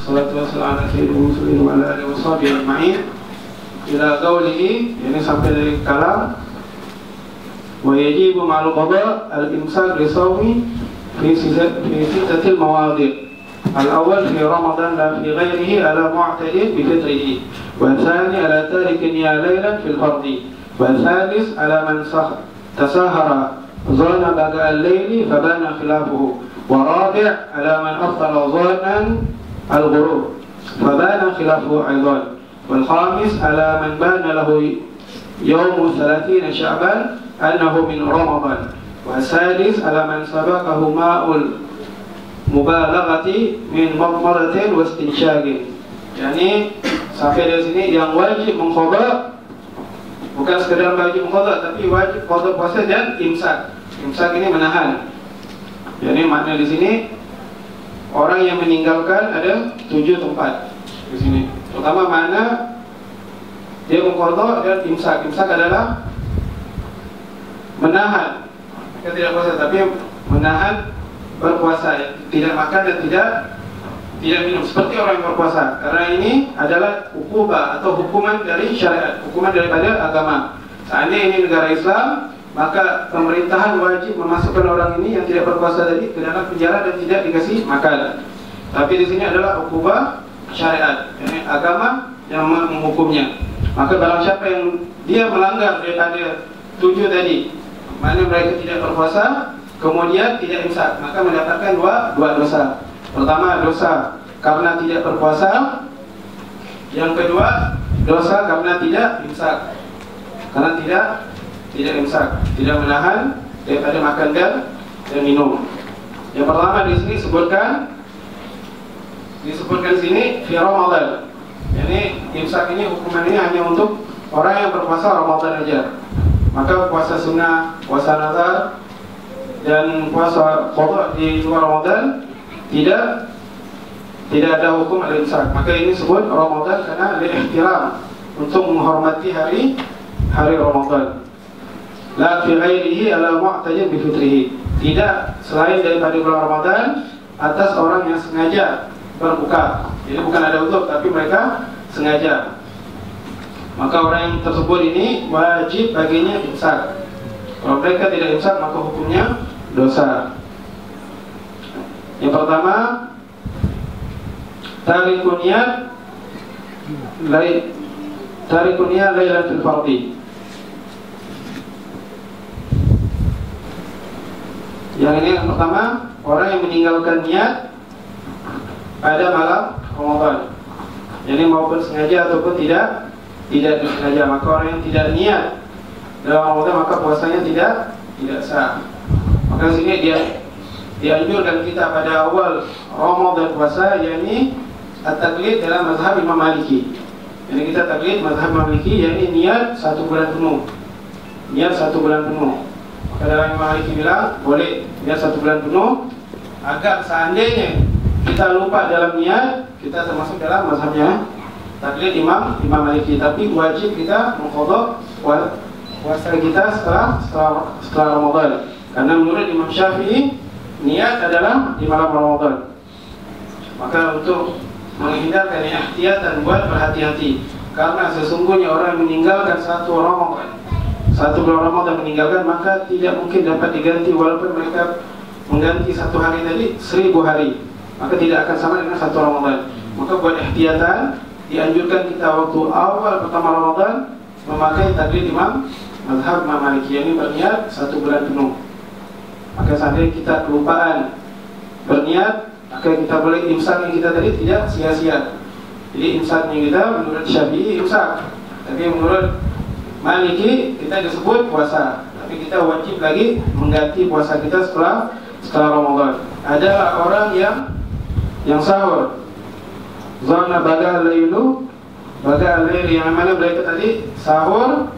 Salatu wassalamu ala sayyidil mursalin wa ala alihi washabihi ajma'in. Ila qawlihi, ini sampai dari kalam wa yajibu ma'al qada al-imsak li sawmi fi sittatil mawadhi'. Al-awwal fi Ramadan la fi ghairihi ala mu'tadin bi fitrihi, wa thani ala tarikin ya laylan fil fardhi, wa thalith ala man tasahara zana baga al-layli fabana khilafuhu, wa rabi' ala man aftara zanan al-ghurub fabana khilafuhu aidan, wal khamis ala man bana lahu yawm 30 Sya'ban annahu min Ramadan, wa sadis ala man sabaqahu ma'ul mubalaghati min madmaratin wa istinsyagin. Yani sampai dari sini yang wajib mengqadha bukan sekedar wajib mengqadha, tapi wajib qadha puasa dan imsak. Imsak ini menahan. Jadi makna di sini orang yang meninggalkan ada 7 tempat di sini. Pertama mana dia mengqadha dan imsak. Imsak adalah menahan, kita tidak puasa tapi menahan berpuasa, tidak makan dan tidak minum seperti orang yang berpuasa. Karena ini adalah ukubah atau hukuman dari syariat, hukuman daripada agama. Seandainya ini negara Islam, maka pemerintahan wajib memasukkan orang ini yang tidak berpuasa tadi ke dalam penjara dan tidak dikasih makan. Tapi di sini adalah ukubah syariat, yani agama yang menghukumnya. Maka barang siapa yang dia melanggar daripada 7 tadi, mana mereka tidak berpuasa kemudian tidak imsak, maka mendapatkan dua dosa. Pertama, dosa karena tidak berpuasa. Yang kedua, dosa karena tidak imsak, karena tidak imsak, tidak menahan daripada makan dan minum. Yang pertama di sini disebutkan sini fi Ramadan. Jadi imsak ini hukuman ini hanya untuk orang yang berpuasa Ramadan aja. Maka puasa sunnah, puasa nazar dan puasa qadha di luar Ramadan tidak ada hukum al-imsak. Maka ini disebut Ramadan karena al-ihtiram, untuk menghormati hari Ramadan. La fi ghairihi ala mu'tajib bi fitrihi. Tidak selain daripada bulan Ramadan atas orang yang sengaja berbuka. Jadi bukan ada uzur tapi mereka sengaja. Maka orang yang tersebut ini wajib baginya imsak. Kalau mereka tidak imsak maka hukumnya dosa. Yang pertama, tarikun niyat lailan fil fardhi. Yang ini yang pertama, orang yang meninggalkan niat pada malam Ramadan. Jadi maupun sengaja ataupun tidak disengaja, maka orang yang tidak niat dalam Ramadan maka puasanya tidak sah. Maka sini dia dianjurkan kita pada awal Ramadan puasa, yakni at-taqlid dalam mazhab Imam Maliki. Jadi kita taklid mazhab Maliki, yakni niat 1 bulan penuh. Niat 1 bulan penuh. Maka dalam Imam Maliki bilang boleh niat 1 bulan penuh, agar seandainya kita lupa dalam niat, kita termasuk dalam mazhabnya taklid Imam Maliki. Tapi wajib kita mengqadha puasa kita setelah Ramadan. Karena menurut Imam Syafi'i niat adalah di malam Ramadan. Maka untuk menghindarkan ihtiyat dan buat berhati-hati. Karena sesungguhnya orang yang meninggalkan 1 bulan Ramadan meninggalkan, maka tidak mungkin dapat diganti walaupun mereka mengganti 1 hari tadi 1000 hari. Maka tidak akan sama dengan 1 Ramadan. Maka buat ihtiyatan, dianjurkan kita waktu awal pertama Ramadan memakai taklid mazhab Imam Maliki, ini berniat 1 bulan penuh. Maka seandainya kita kelupaan berniat, maka kita boleh imsak yang kita tadi tidak sia-sia. Jadi imsaknya kita menurut Syafi'i imsak, tapi menurut Maliki kita disebut puasa. Tapi kita wajib lagi mengganti puasa kita setelah Ramadan. Adalah orang yang sahur, zona baga laylu, yang mana mereka tadi sahur,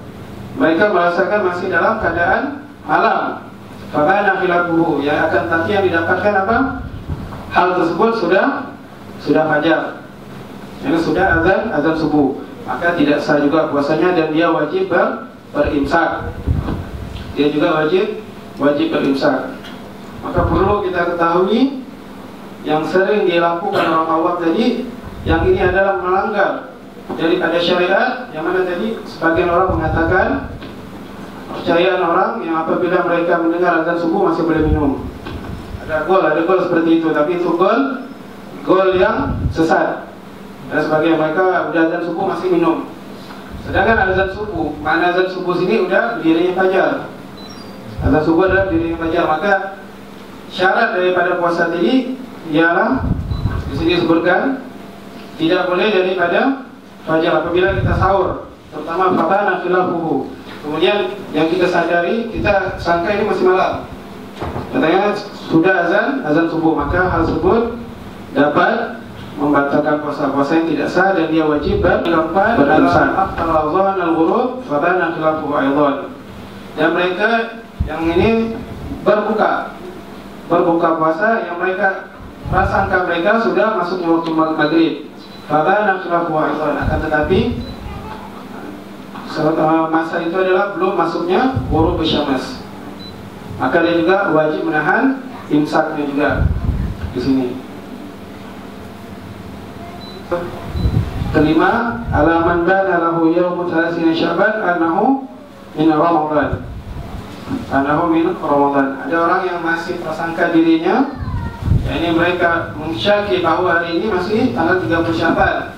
mereka merasakan masih dalam keadaan malam. Fabana khilafuhu, yang akan nanti yang didapatkan apa? Hal tersebut sudah fajar. Ini sudah azan subuh. Maka tidak sah juga puasanya dan dia wajib berimsak. Dia juga wajib berimsak. Maka perlu kita ketahui yang sering dilakukan orang awam tadi, yang ini adalah melanggar daripada syariat, yang mana tadi sebagian orang mengatakan percayaan orang yang apabila mereka mendengar azan subuh masih boleh minum. Ada gol seperti itu, tapi itu gol yang sesat. Dan sebagian mereka udah azan subuh masih minum. Sedangkan azan subuh, mana azan subuh sini udah berdirinya fajar. Azan subuh adalah berdirinya fajar, maka syarat daripada puasa tadi ialah di sini disebutkan tidak boleh daripada fajar apabila kita sahur, terutama fabana khilafuhu. Kemudian yang kita sadari, kita sangka ini masih malam, katanya sudah azan subuh, maka hal tersebut dapat membatalkan puasa yang tidak sah dan dia wajib berimsak. Al-azan al-ghurub fabana khilafuhu aidan. Dan mereka yang ini berbuka puasa yang mereka prasangka mereka sudah masuk waktu maghrib, fabana khilafuhu aidan, akan tetapi masa itu adalah belum masuknya ghurub syams, maka dia juga wajib menahan imsaknya juga di sini. Kelima, alaman bana lahu yaumu 30 Sya'ban annahu min Ramadan. Ada orang yang masih prasangka dirinya, yakni mereka mensyaki bahwa hari ini masih tanggal 30 Sya'ban.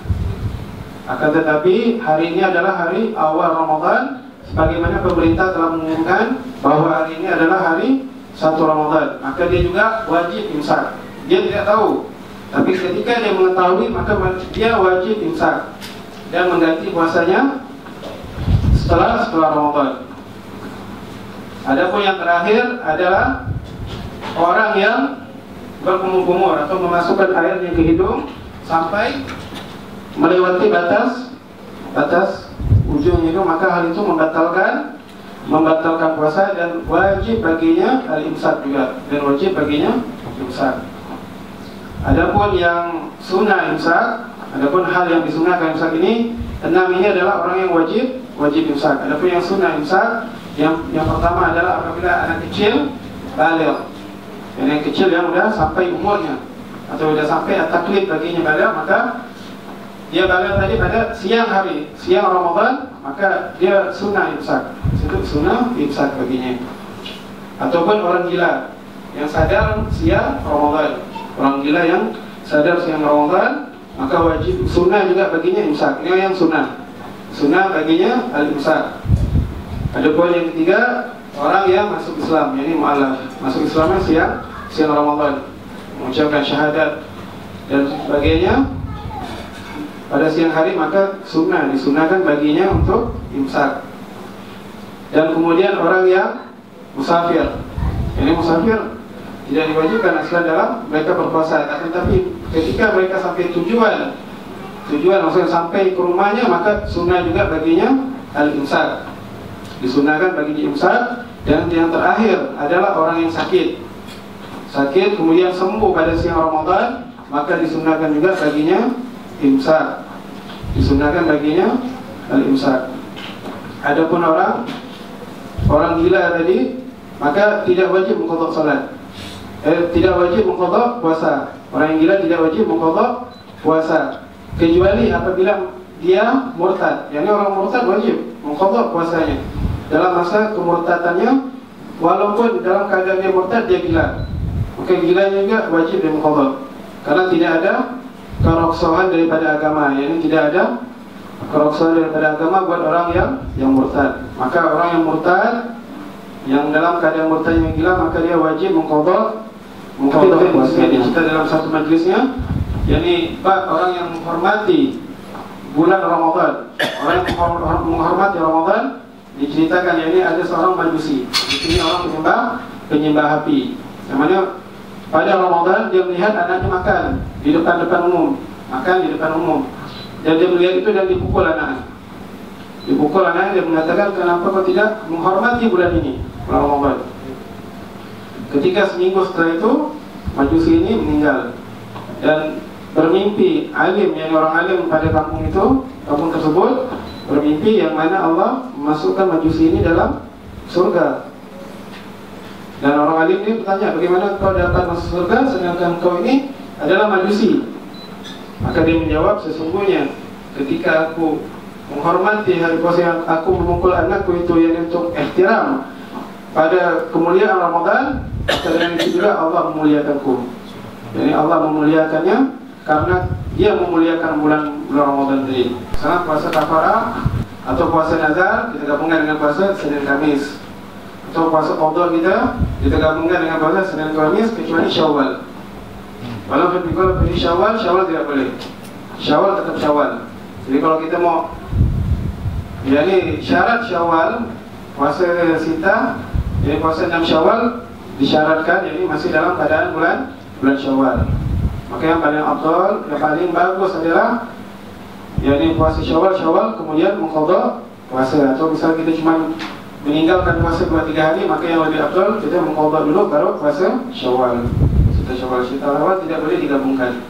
Akan tetapi hari ini adalah hari awal Ramadan, sebagaimana pemerintah telah mengumumkan bahwa hari ini adalah hari 1 Ramadan, maka dia juga wajib imsak. Dia tidak tahu, tapi ketika dia mengetahui maka dia wajib imsak dan mengganti puasanya setelah Ramadan. Adapun yang terakhir adalah orang yang berkumur-kumur atau memasukkan airnya ke hidung sampai melewati batas ujung hidung, maka hal itu membatalkan puasa dan wajib baginya al-imsak juga, dan wajib baginya imsak. Adapun yang sunnah imsak, adapun hal yang disunahkan imsak ini, 6 ini adalah orang yang wajib imsak. Adapun yang sunnah imsak, yang pertama adalah apabila anak kecil baligh, yang kecil yang sudah sampai umurnya atau sudah sampai at-taklif baginya baligh, maka dia baligh tadi pada siang Ramadan, maka dia sunnah imsak. Itu sunnah imsak baginya. Ataupun orang gila yang sadar siang Ramadan, orang gila yang sadar siang Ramadan, maka wajib sunnah juga baginya imsak. Ini yang sunnah baginya al-imsak. Adapun yang ketiga, orang yang masuk Islam, yakni mu'alaf, masuk Islamnya siang Ramadan, mengucapkan syahadat dan sebagainya pada siang hari, maka disunahkan baginya untuk imsak. Dan kemudian orang yang musafir, ini musafir tidak diwajibkan asal dalam mereka berpuasa, tapi ketika mereka sampai tujuan maksudnya sampai ke rumahnya, maka sunnah juga baginya al-imsak, disunahkan baginya imsak. Dan yang terakhir adalah orang yang sakit kemudian sembuh pada siang Ramadan, maka disunahkan juga baginya imsak, disunahkan baginya al-imsak. Adapun orang gila tadi, maka tidak wajib mengqadha salat, tidak wajib mengqadha puasa. Orang yang gila tidak wajib mengqadha puasa kecuali apabila dia murtad. Yani orang murtad wajib mengqadha puasanya dalam masa kemurtadannya, walaupun dalam keadaan dia murtad dia gila, maka gilanya juga wajib dia mengqadha, karena tidak ada keroksohan daripada agama. Yani tidak ada keroksohan daripada agama buat orang yang murtad. Maka orang yang murtad, yang dalam keadaan murtadnya gila, maka dia wajib mengqadha puasa. Kita dalam satu majlisnya, yakni orang yang menghormati bulan Ramadan, orang yang menghormati Ramadan, diceritakan yakni ada seorang majusi. Di sini orang penyembah api. Namanya pada Ramadan dia melihat anaknya makan di depan umum, dan dia melihat itu dan dipukul anaknya. Dia mengatakan, kenapa kau tidak menghormati bulan ini, bulan Ramadan? Ketika seminggu setelah itu, majusi ini meninggal dan bermimpi alim, yang orang alim pada kampung tersebut bermimpi yang mana Allah memasukkan majusi ini dalam surga. Dan orang alim ini bertanya, bagaimana kau dapat masuk surga sedangkan kau ini adalah majusi. Maka dia menjawab, sesungguhnya ketika aku menghormati hari puasa yang aku memukul anakku itu yang untuk ihtiram pada kemuliaan Ramadan, maka dengan itu juga Allah memuliakanku. Jadi Allah memuliakannya karena dia memuliakan bulan Ramadan tadi. Karena puasa kafarah atau puasa nazar kita gabungkan dengan puasa Senin Kamis, atau puasa qadha kita gabungkan dengan puasa Senin Kamis kecuali Syawal. Walaupun kalau pilih Syawal tidak boleh. Syawal tetap Syawal. Jadi kalau kita mau, yani syarat Syawal puasa sita, jadi puasa 6 Syawal disyaratkan, jadi masih dalam keadaan bulan Syawal. Maka yang paling afdal, yang paling bagus adalah yani puasa Syawal kemudian mengqadha puasa. Atau misal kita cuma meninggalkan puasa 2-3 hari, maka yang lebih afdal kita mengqadha dulu baru puasa Syawal. Syawal, Syawal tidak boleh digabungkan.